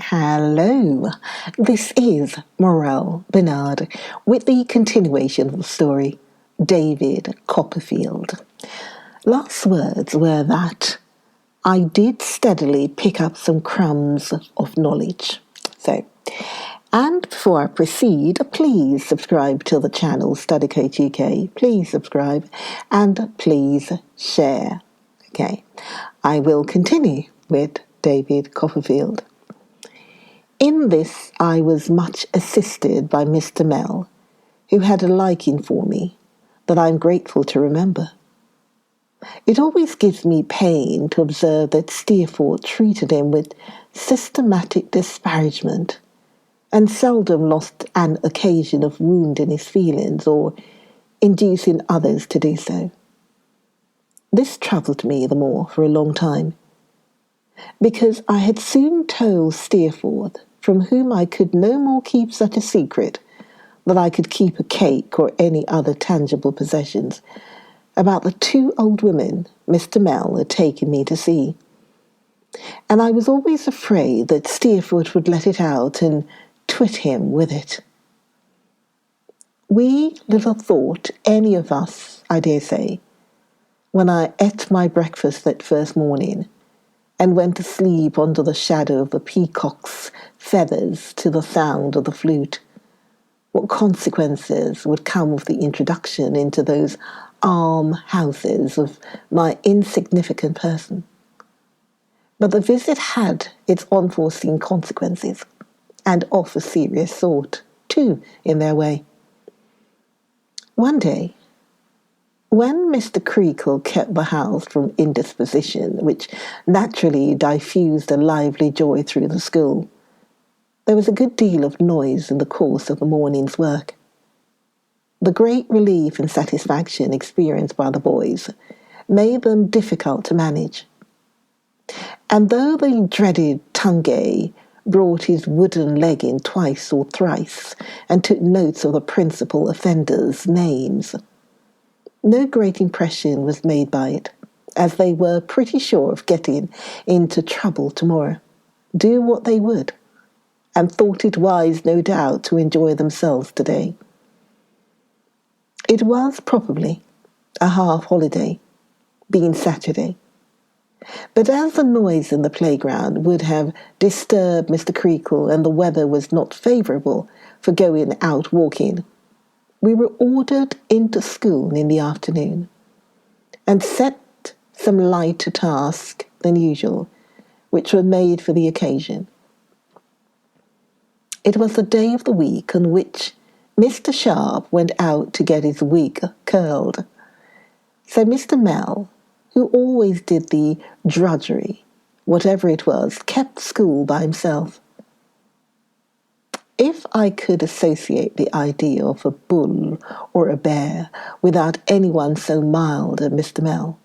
Hello, this is Morel Benard with the continuation of the story, David Copperfield. Last words were that I did steadily pick up some crumbs of knowledge. And before I proceed, please subscribe to the channel Study Coach UK. Please subscribe and please share. Okay, I will continue with David Copperfield. In this, I was much assisted by Mr. Mell, who had a liking for me that I am grateful to remember. It always gives me pain to observe that Steerforth treated him with systematic disparagement, and seldom lost an occasion of wounding his feelings or inducing others to do so. This troubled me the more for a long time, because I had soon told Steerforth, from whom I could no more keep such a secret than I could keep a cake or any other tangible possessions, about the two old women Mr. Mell had taken me to see. And I was always afraid that Steerforth would let it out and twit him with it. We little thought, any of us, I dare say, when I ate my breakfast that first morning, and went to sleep under the shadow of the peacock's feathers to the sound of the flute, what consequences would come of the introduction into those almshouses of my insignificant person. But the visit had its unforeseen consequences, and of a serious sort, too, in their way. One day, when Mr. Creakle kept the house from indisposition, which naturally diffused a lively joy through the school, there was a good deal of noise in the course of the morning's work. The great relief and satisfaction experienced by the boys made them difficult to manage. And though the dreaded Tungay brought his wooden leg in twice or thrice and took notes of the principal offenders' names, no great impression was made by it, as they were pretty sure of getting into trouble tomorrow, do what they would, and thought it wise, no doubt, to enjoy themselves today. It was probably a half-holiday, being Saturday, but as the noise in the playground would have disturbed Mr. Creakle and the weather was not favourable for going out walking, we were ordered into school in the afternoon, and set some lighter tasks than usual, which were made for the occasion. It was the day of the week on which Mr. Sharp went out to get his wig curled, so Mr. Mell, who always did the drudgery, whatever it was, kept school by himself. If I could associate the idea of a bull or a bear without anyone so mild as Mr. Mell,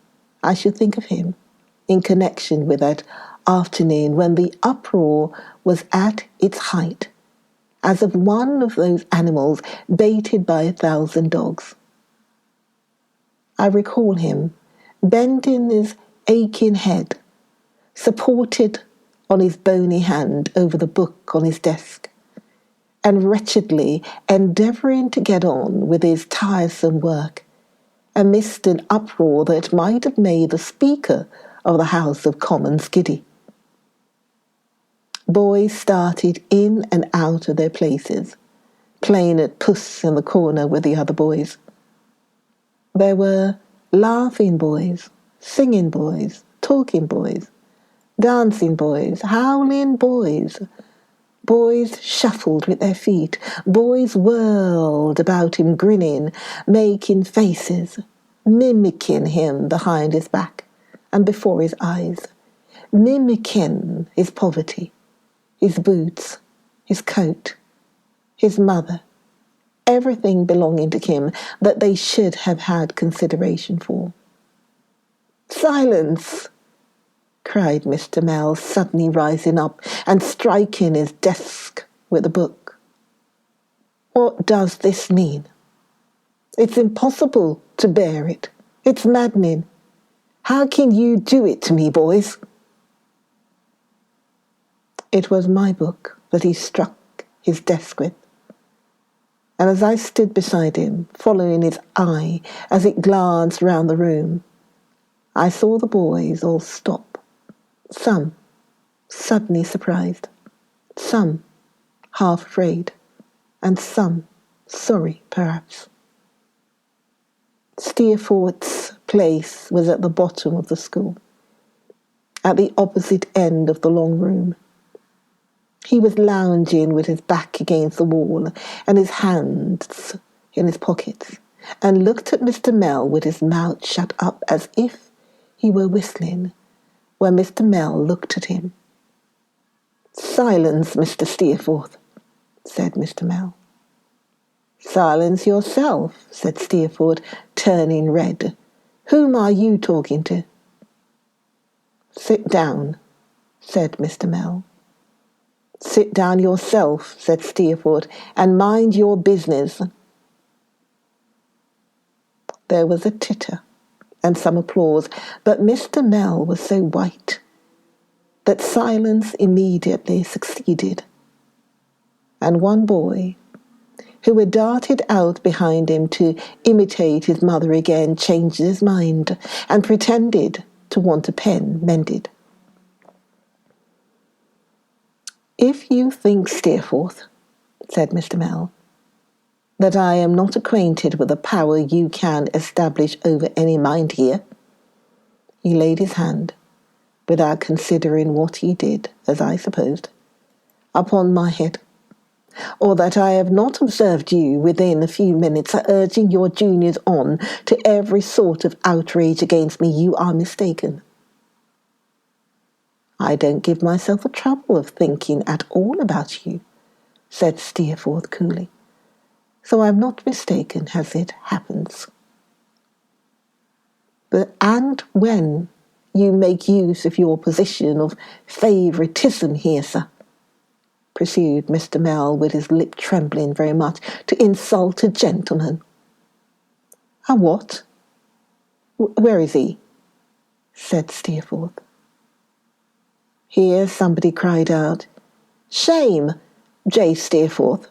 I should think of him in connection with that afternoon when the uproar was at its height, as of one of those animals baited by 1,000 dogs. I recall him bending his aching head, supported on his bony hand over the book on his desk, and wretchedly endeavouring to get on with his tiresome work, amidst an uproar that might have made the Speaker of the House of Commons giddy. Boys started in and out of their places, playing at puss in the corner with the other boys. There were laughing boys, singing boys, talking boys, dancing boys, howling boys. Boys shuffled with their feet. Boys whirled about him, grinning, making faces, mimicking him behind his back and before his eyes, mimicking his poverty, his boots, his coat, his mother, everything belonging to him that they should have had consideration for. "Silence!" cried Mr. Mell, suddenly rising up and striking his desk with a book. "What does this mean? It's impossible to bear it. It's maddening. How can you do it to me, boys?" It was my book that he struck his desk with, and as I stood beside him, following his eye as it glanced round the room, I saw the boys all stop, some suddenly surprised, some half afraid, and some sorry, perhaps. Steerforth's place was at the bottom of the school, at the opposite end of the long room. He was lounging with his back against the wall and his hands in his pockets, and looked at Mr. Mell with his mouth shut up as if he were whistling, when Mr. Mell looked at him. "Silence, Mr. Steerforth," said Mr. Mell. "Silence yourself," said Steerforth, turning red. "Whom are you talking to?" "Sit down," said Mr. Mell. "Sit down yourself," said Steerforth, "and mind your business." There was a titter and some applause, but Mr. Mell was so white that silence immediately succeeded, and one boy, who had darted out behind him to imitate his mother again, changed his mind and pretended to want a pen mended. "If you think, Steerforth," said Mr. Mell, "that I am not acquainted with the power you can establish over any mind here," he laid his hand, without considering what he did, as I supposed, upon my head, "or that I have not observed you within a few minutes urging your juniors on to every sort of outrage against me, you are mistaken. I don't give myself the trouble of thinking at all about you," said Steerforth coolly, "so I'm not mistaken as it happens. But and when you make use of your position of favouritism here, sir," pursued Mr. Mell, with his lip trembling very much, "to insult a gentleman." "A what? Where is he?" said Steerforth. Here somebody cried out, "Shame, J. Steerforth!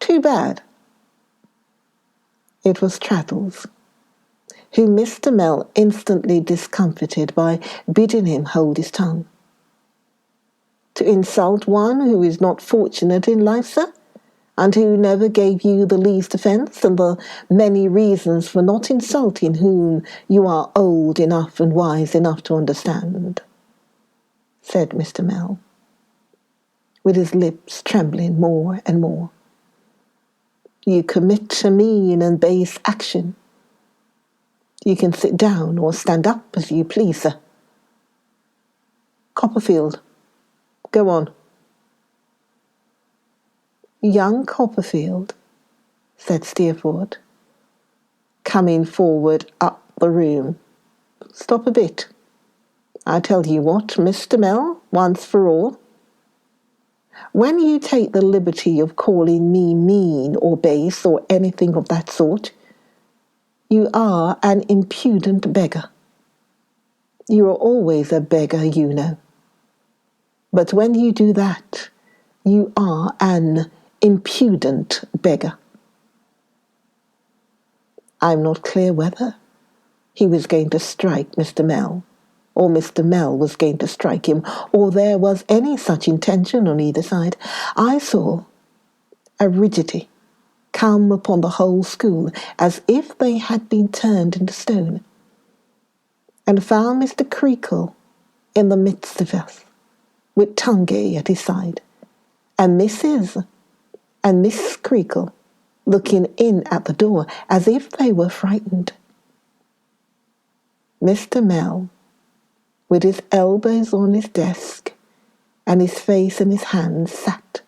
Too bad!" It was Traddles, whom Mr. Mell instantly discomfited by bidding him hold his tongue. "To insult one who is not fortunate in life, sir, and who never gave you the least offence, and the many reasons for not insulting whom you are old enough and wise enough to understand," said Mr. Mell, with his lips trembling more and more. "You commit a mean and base action. You can sit down or stand up as you please, sir. Copperfield, go on." "Young Copperfield," said Steerforth, coming forward up the room. "Stop a bit. I tell you what, Mr. Mell, once for all. When you take the liberty of calling me mean or base or anything of that sort, you are an impudent beggar. You are always a beggar, you know. But when you do that, you are an impudent beggar." I'm not clear whether he was going to strike Mr. Mell, or Mr. Mell was going to strike him, or there was any such intention on either side. I saw a rigidity come upon the whole school, as if they had been turned into stone, and found Mr. Creakle in the midst of us, with Tungay at his side, and Mrs. and Miss Creakle looking in at the door as if they were frightened. Mr. Mell, with his elbows on his desk and his face in his hands, sat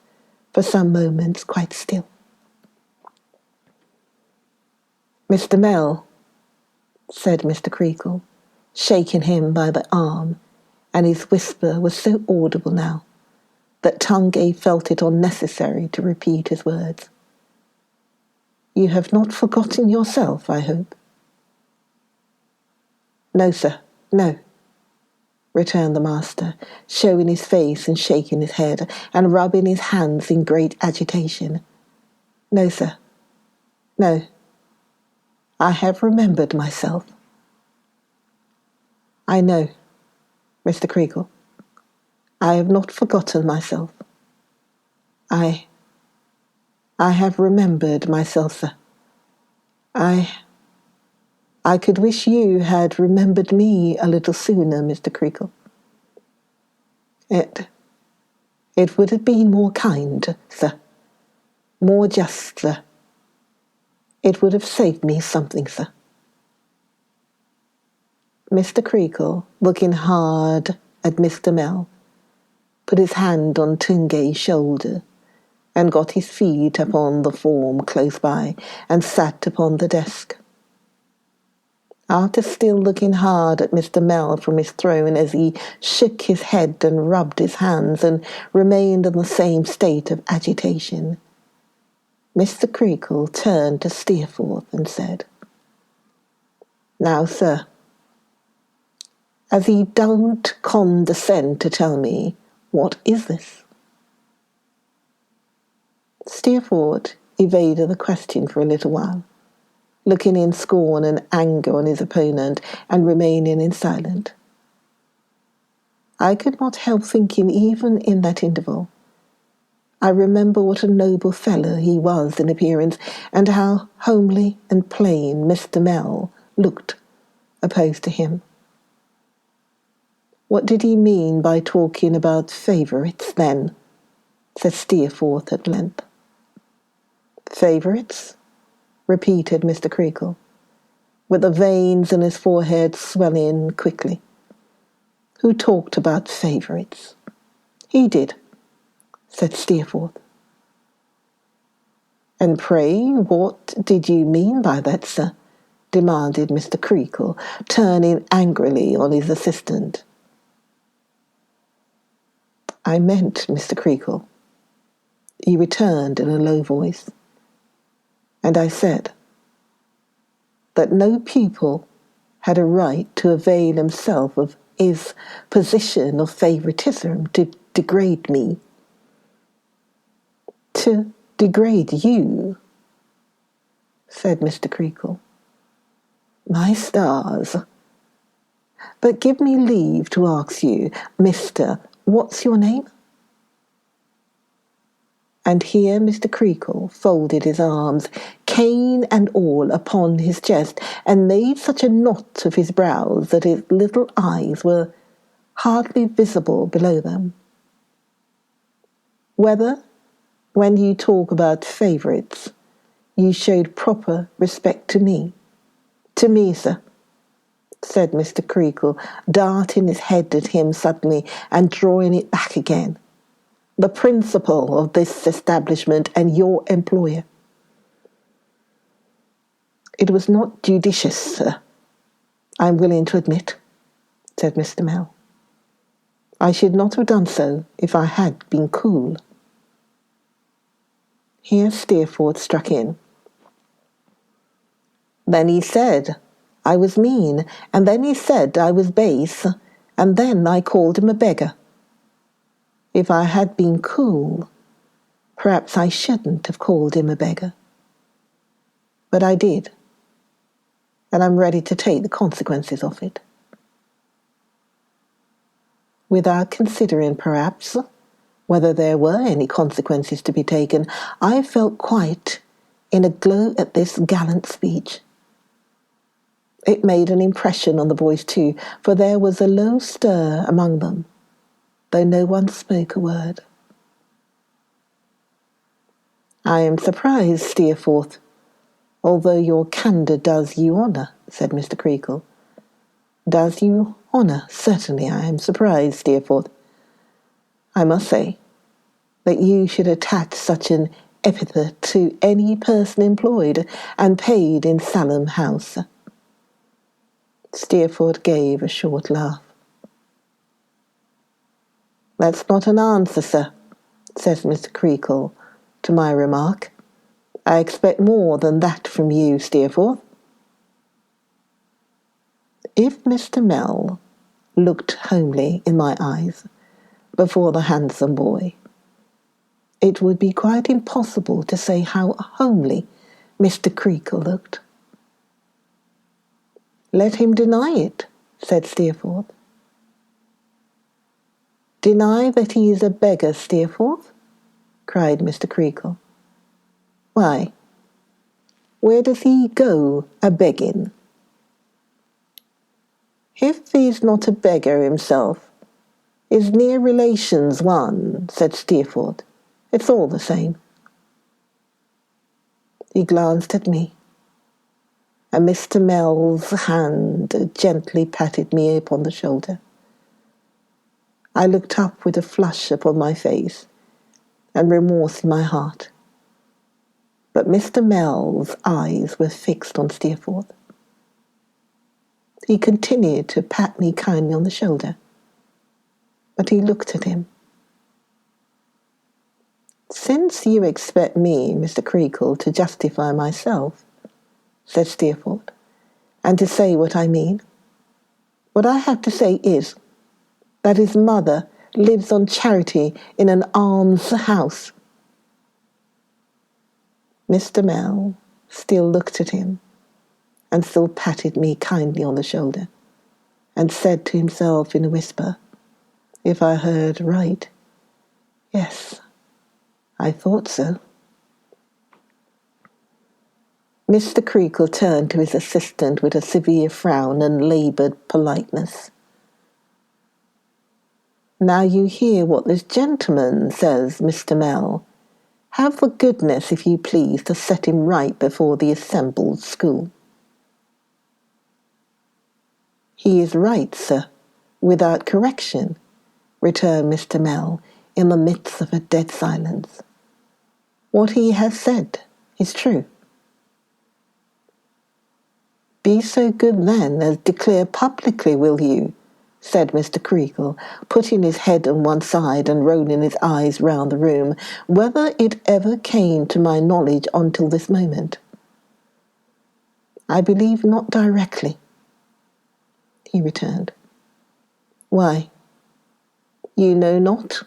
for some moments quite still. "Mr. Mell," said Mr. Creakle, shaking him by the arm, and his whisper was so audible now that Tungay felt it unnecessary to repeat his words. "You have not forgotten yourself, I hope?" "No, sir, no," returned the master, showing his face and shaking his head and rubbing his hands in great agitation. No, sir. No. I have remembered myself. I know, Mr. Creakle. I have not forgotten myself. I have remembered myself, sir. I could wish you had remembered me a little sooner, Mr. Creakle. It would have been more kind, sir. More just, sir. It would have saved me something, sir. Mr. Creakle, looking hard at Mr. Mell, put his hand on Tungay's shoulder and got his feet upon the form close by and sat upon the desk. After still looking hard at Mr. Mell from his throne as he shook his head and rubbed his hands and remained in the same state of agitation, Mr. Creakle turned to Steerforth and said, "Now, sir, as you don't condescend to tell me, what is this?" Steerforth evaded the question for a little while, looking in scorn and anger on his opponent and remaining in silence. I could not help thinking even in that interval. I remember what a noble fellow he was in appearance, and how homely and plain Mr. Mell looked opposed to him. "What did he mean by talking about favourites, then?" said Steerforth at length. "Favourites?" repeated Mr. Creakle, with the veins in his forehead swelling quickly. "Who talked about favourites?" "He did," said Steerforth. "And pray, what did you mean by that, sir?" demanded Mr. Creakle, turning angrily on his assistant. "I meant, Mr. Creakle," he returned in a low voice, "and I said that no pupil had a right to avail himself of his position of favouritism to degrade me." "To degrade you?" said Mr. Creakle. "My stars! But give me leave to ask you, Mr. What's your name?" And here Mr. Creakle folded his arms, cane and all, upon his chest, and made such a knot of his brows that his little eyes were hardly visible below them. "Whether, when you talk about favourites, you showed proper respect to me?" "To me, sir," said Mr. Creakle, darting his head at him suddenly and drawing it back again. "The principal of this establishment and your employer." "It was not judicious, sir, I am willing to admit," said Mr. Mell. "I should not have done so if I had been cool." Here Steerforth struck in. "Then he said I was mean, and then he said I was base, and then I called him a beggar. If I had been cool, perhaps I shouldn't have called him a beggar. But I did, and I'm ready to take the consequences of it." Without considering, perhaps, whether there were any consequences to be taken, I felt quite in a glow at this gallant speech. It made an impression on the boys too, for there was a low stir among them, though no one spoke a word. "I am surprised, Steerforth, although your candour does you honour," said Mr. Creakle. "Does you honour, certainly I am surprised, Steerforth. I must say that you should attach such an epithet to any person employed and paid in Salem House." Steerforth gave a short laugh. "That's not an answer, sir," says Mr. Creakle, "to my remark. I expect more than that from you, Steerforth." If Mr. Mell looked homely in my eyes before the handsome boy. It would be quite impossible to say how homely Mr. Creakle looked. "Let him deny it," said Steerforth. "Deny that he is a beggar, Steerforth?" cried Mr. Creakle. "Why, where does he go a-begging?" "If he's not a beggar himself, his near relation's one," said Steerforth. "It's all the same." He glanced at me, and Mr. Mell's hand gently patted me upon the shoulder. I looked up with a flush upon my face and remorse in my heart. But Mr. Mell's eyes were fixed on Steerforth. He continued to pat me kindly on the shoulder, but he looked at him. "Since you expect me, Mr. Creakle, to justify myself," said Steerforth, "and to say what I mean, what I have to say is that his mother lives on charity in an almshouse." Mr. Mell still looked at him and still patted me kindly on the shoulder and said to himself in a whisper, if I heard right, "Yes, I thought so." Mr. Creakle turned to his assistant with a severe frown and laboured politeness. "Now you hear what this gentleman says, Mr. Mell. Have the goodness, if you please, to set him right before the assembled school." "He is right, sir, without correction," returned Mr. Mell in the midst of a dead silence. "What he has said is true." "Be so good then as declare publicly, will you," said Mr. Creakle, putting his head on one side and rolling his eyes round the room, "whether it ever came to my knowledge until this moment." "I believe not directly," he returned. "Why, you know not?"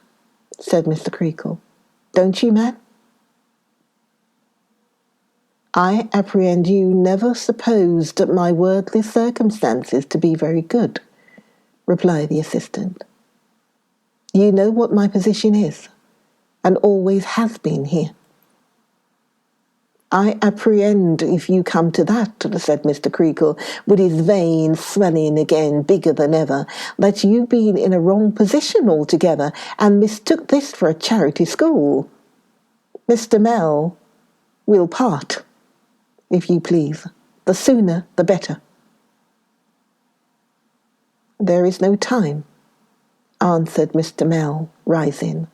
said Mr. Creakle. "Don't you, man?" "I apprehend you never supposed my worldly circumstances to be very good," replied the assistant. "You know what my position is, and always has been here." "I apprehend, if you come to that," said Mr. Creakle, with his veins swelling again bigger than ever, "that you've been in a wrong position altogether, and mistook this for a charity school. Mr. Mell, we'll part, if you please. The sooner the better." "There is no time," answered Mr. Mell, rising,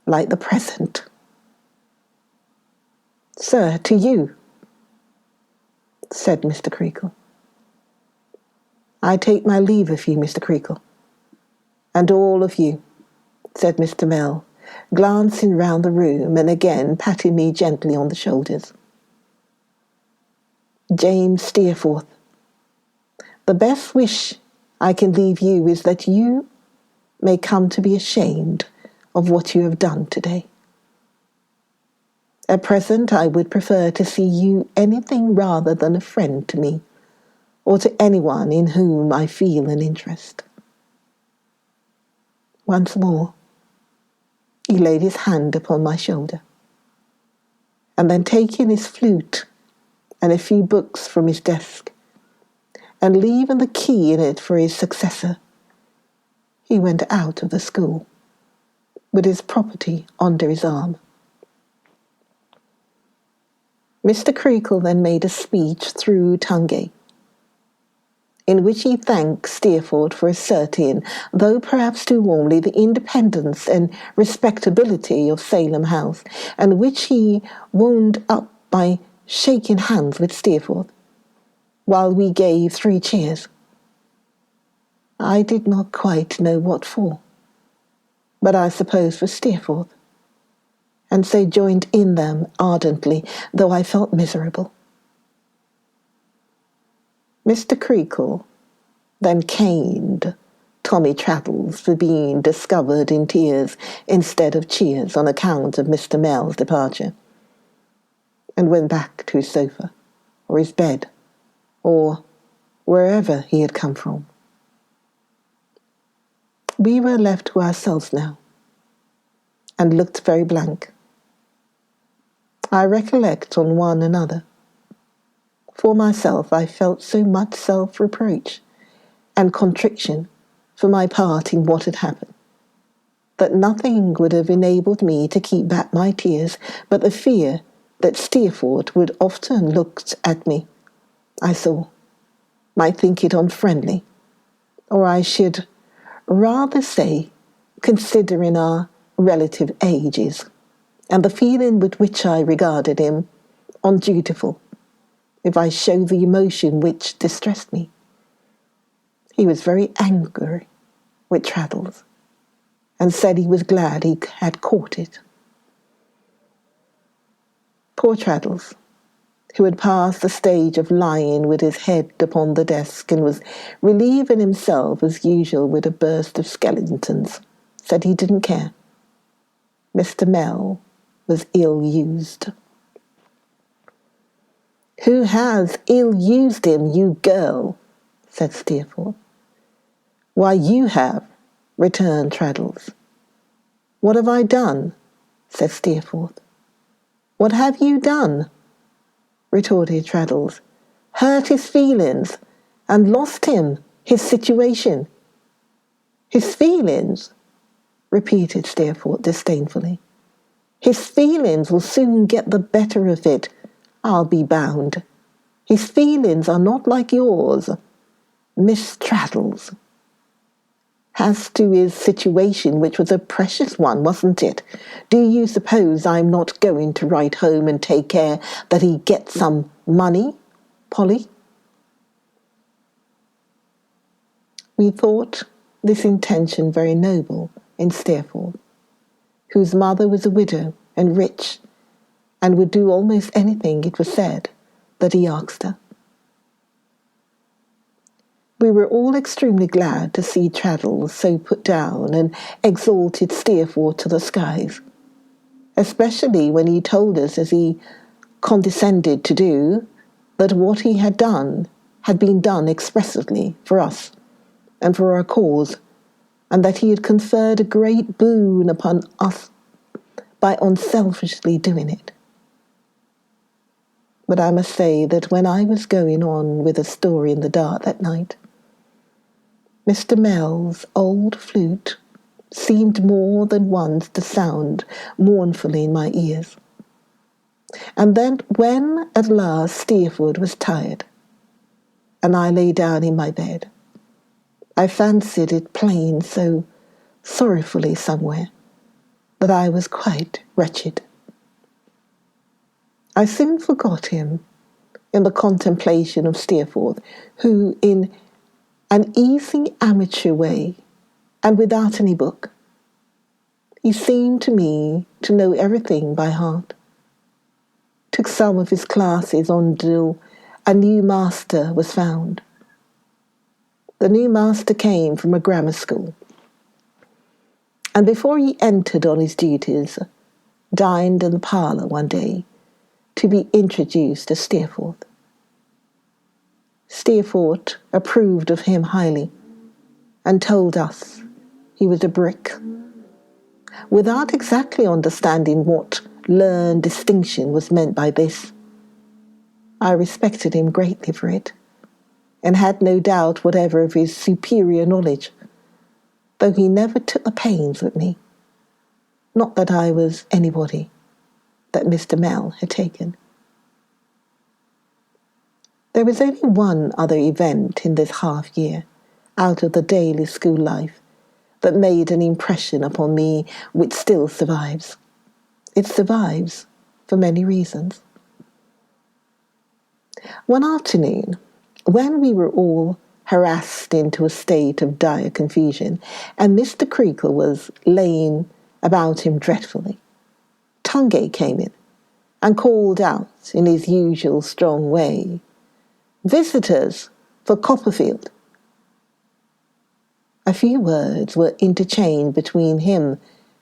"like the present." "Sir, to you," said Mr. Creakle. "I take my leave of you, Mr. Creakle, and all of you," said Mr. Mell, glancing round the room and again patting me gently on the shoulders. "James Steerforth, the best wish I can leave you is that you may come to be ashamed of what you have done today. At present I would prefer to see you anything rather than a friend to me, or to anyone in whom I feel an interest." Once more he laid his hand upon my shoulder, and then taking his flute and a few books from his desk, and leaving the key in it for his successor, he went out of the school with his property under his arm. Mr. Creakle then made a speech through Tungay, in which he thanked Steerforth for asserting, though perhaps too warmly, the independence and respectability of Salem House, and which he wound up by shaking hands with Steerforth, while we gave 3 cheers. I did not quite know what for, but I suppose for Steerforth, and so joined in them ardently, though I felt miserable. Mr. Creakle then caned Tommy Traddles for being discovered in tears instead of cheers on account of Mr. Mell's departure, and went back to his sofa, or his bed, or wherever he had come from. We were left to ourselves now, and looked very blank. I recollect on one another. For myself, I felt so much self-reproach and contrition for my part in what had happened, that nothing would have enabled me to keep back my tears but the fear that Steerforth would often look at me, I saw, might think it unfriendly, or I should rather say, considering our relative ages, and the feeling with which I regarded him, undutiful, if I showed the emotion which distressed me. He was very angry with Traddles, and said he was glad he had caught it. Poor Traddles, who had passed the stage of lying with his head upon the desk and was relieving himself as usual with a burst of skeletons, said he didn't care. Mr. Mell was ill-used. "Who has ill-used him, you girl?" said Steerforth. "Why, you have," returned Traddles. "What have I done?" said Steerforth. "What have you done?" retorted Traddles. "Hurt his feelings, and lost him his situation." "His feelings?" repeated Steerforth disdainfully. "His feelings will soon get the better of it, I'll be bound. His feelings are not like yours, Miss Traddles. As to his situation, which was a precious one, wasn't it? Do you suppose I'm not going to write home and take care that he gets some money, Polly?" We thought this intention very noble in Steerforth, whose mother was a widow and rich, and would do almost anything, it was said, that he asked her. We were all extremely glad to see Traddles so put down, and exalted Steerforth to the skies, especially when he told us, as he condescended to do, that what he had done had been done expressly for us and for our cause, and that he had conferred a great boon upon us by unselfishly doing it. But I must say that when I was going on with a story in the dark that night, Mr. Mell's old flute seemed more than once to sound mournfully in my ears. And then when at last Steerforth was tired, and I lay down in my bed, I fancied it playing so sorrowfully somewhere that I was quite wretched. I soon forgot him in the contemplation of Steerforth, who, in an easy amateur way, and without any book, he seemed to me to know everything by heart, took some of his classes until a new master was found. The new master came from a grammar school, and before he entered on his duties, dined in the parlour one day to be introduced to Steerforth. Steerforth approved of him highly, and told us he was a brick. Without exactly understanding what learned distinction was meant by this, I respected him greatly for it, and had no doubt whatever of his superior knowledge, though he never took the pains with me. Not that I was anybody that Mr. Mell had taken. There was only one other event in this half-year, out of the daily school life, that made an impression upon me which still survives. It survives for many reasons. One afternoon, when we were all harassed into a state of dire confusion, and Mr. Creakle was laying about him dreadfully, Tungay came in and called out in his usual strong way, "Visitors for Copperfield." A few words were interchanged between him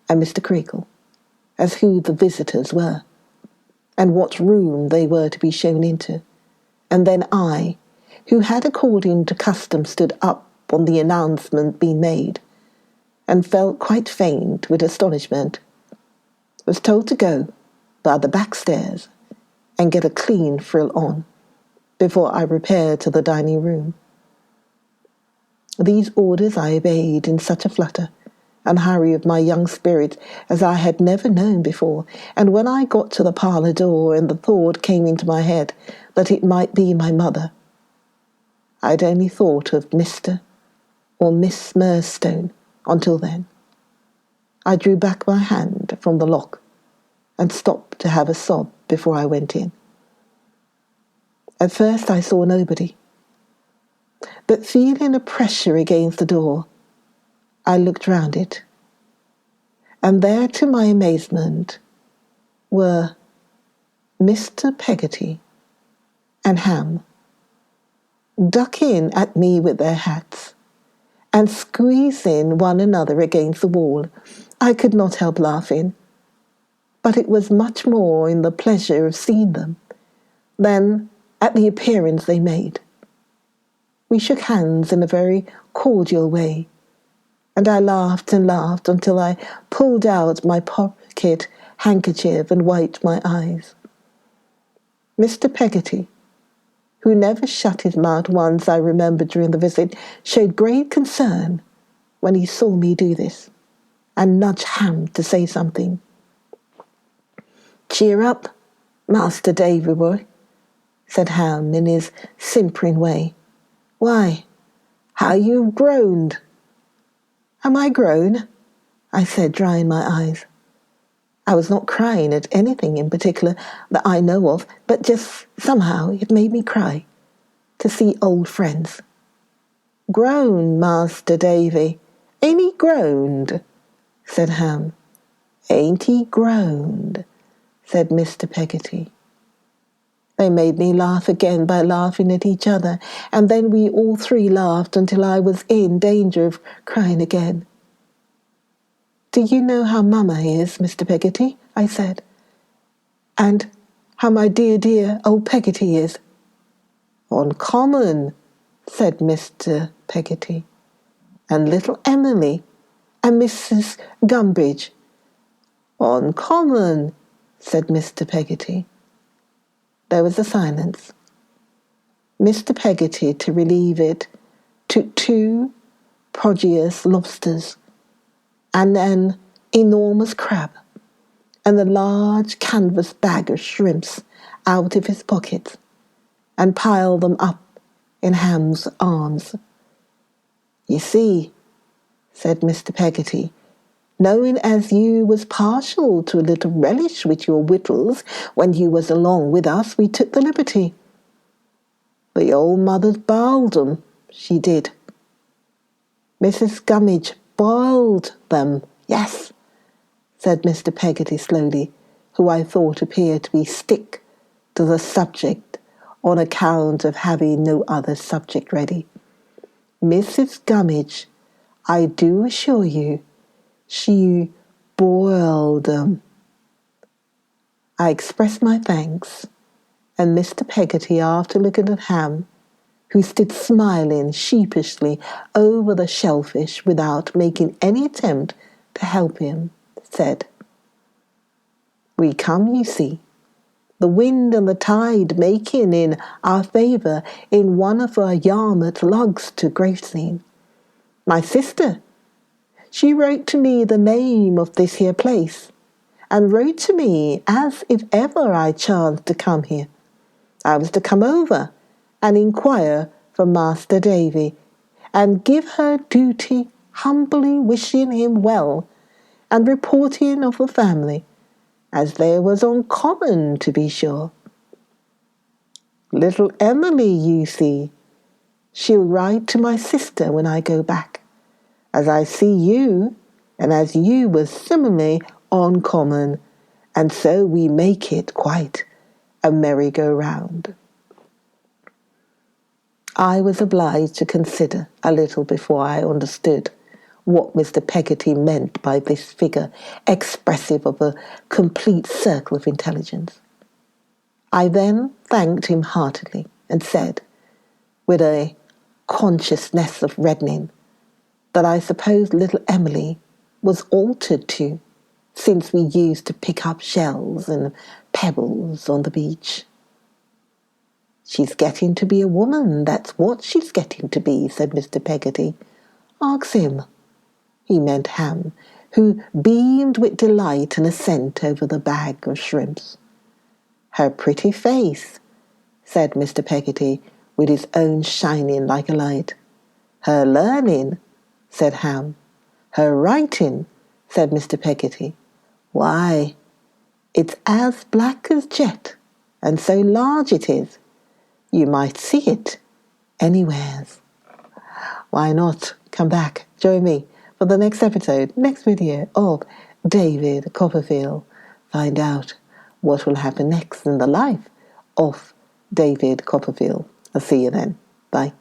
and Mr. Creakle, as who the visitors were, and what room they were to be shown into, and then I, who had according to custom stood up on the announcement being made, and felt quite faint with astonishment, was told to go by the back stairs and get a clean frill on, before I repaired to the dining room. These orders I obeyed in such a flutter and hurry of my young spirit as I had never known before, and when I got to the parlour door and the thought came into my head that it might be my mother, I'd only thought of Mr. or Miss Murdstone until then. I drew back my hand from the lock and stopped to have a sob before I went in. At first I saw nobody, but feeling a pressure against the door, I looked round it, and there, to my amazement, were Mr. Peggoty and Ham, ducking at me with their hats, and squeezing one another against the wall. I could not help laughing, but it was much more in the pleasure of seeing them than at the appearance they made. We shook hands in a very cordial way, and I laughed and laughed until I pulled out my pocket handkerchief and wiped my eyes. Mr. Peggoty, who never shut his mouth once I remember during the visit, showed great concern when he saw me do this, and nudged Ham to say something. "Cheer up, Master Davy boy," said Ham in his simpering way. "Why, how you've grown!" "Am I grown?" I said, drying my eyes. I was not crying at anything in particular that I know of, but just somehow it made me cry to see old friends. "Grown, Master Davy? Ain't he groaned?" said Ham. "Ain't he groaned?" said Mr. Peggoty. They made me laugh again by laughing at each other, and then we all three laughed until I was in danger of crying again. "Do you know how Mamma is, Mr. Peggoty?" I said. "And how my dear, dear old Peggoty is?" "Uncommon," said Mr. Peggoty. "And little Emily and Mrs. Gumbridge?" "Uncommon," said Mr. Peggoty. There was a silence. Mr. Peggoty, to relieve it, took 2 prodigious lobsters and an enormous crab and a large canvas bag of shrimps out of his pocket and piled them up in Ham's arms. "You see," said Mr. Peggoty, "knowing as you was partial to a little relish with your wittles when you was along with us, we took the liberty. The old mother's boiled 'em, she did. Mrs. Gummidge boiled them, yes," said Mr. Peggoty slowly, who I thought appeared to be stick to the subject on account of having no other subject ready. "Mrs. Gummidge, I do assure you, she boiled 'em." I expressed my thanks, and Mr. Peggoty, after looking at Ham, who stood smiling sheepishly over the shellfish without making any attempt to help him, said, "We come, you see, the wind and the tide making in our favour in one of our Yarmouth lugs to Gravesend. My sister, she wrote to me the name of this here place, and wrote to me as if ever I chanced to come here. I was to come over and inquire for Master Davy, and give her duty humbly wishing him well, and reporting of the family, as there was uncommon to be sure. Little Emily, you see, she'll write to my sister when I go back, as I see you, and as you was similarly uncommon, and so we make it quite a merry-go-round." I was obliged to consider a little before I understood what Mr. Peggoty meant by this figure expressive of a complete circle of intelligence. I then thanked him heartily and said, with a consciousness of reddening, that I supposed little Emily was altered too, since we used to pick up shells and pebbles on the beach. She's getting to be a woman, that's what she's getting to be, said Mr. Peggoty. Ask him. He meant Ham, who beamed with delight and assent over the bag of shrimps. Her pretty face, said Mr. Peggoty, with his own shining like a light. Her learning, said Ham. Her writing, said Mr. Peggoty. Why, it's as black as jet, and so large it is. You might see it anywheres. Why not come back, join me for the next episode, next video of David Copperfield. Find out what will happen next in the life of David Copperfield. I'll see you then. Bye.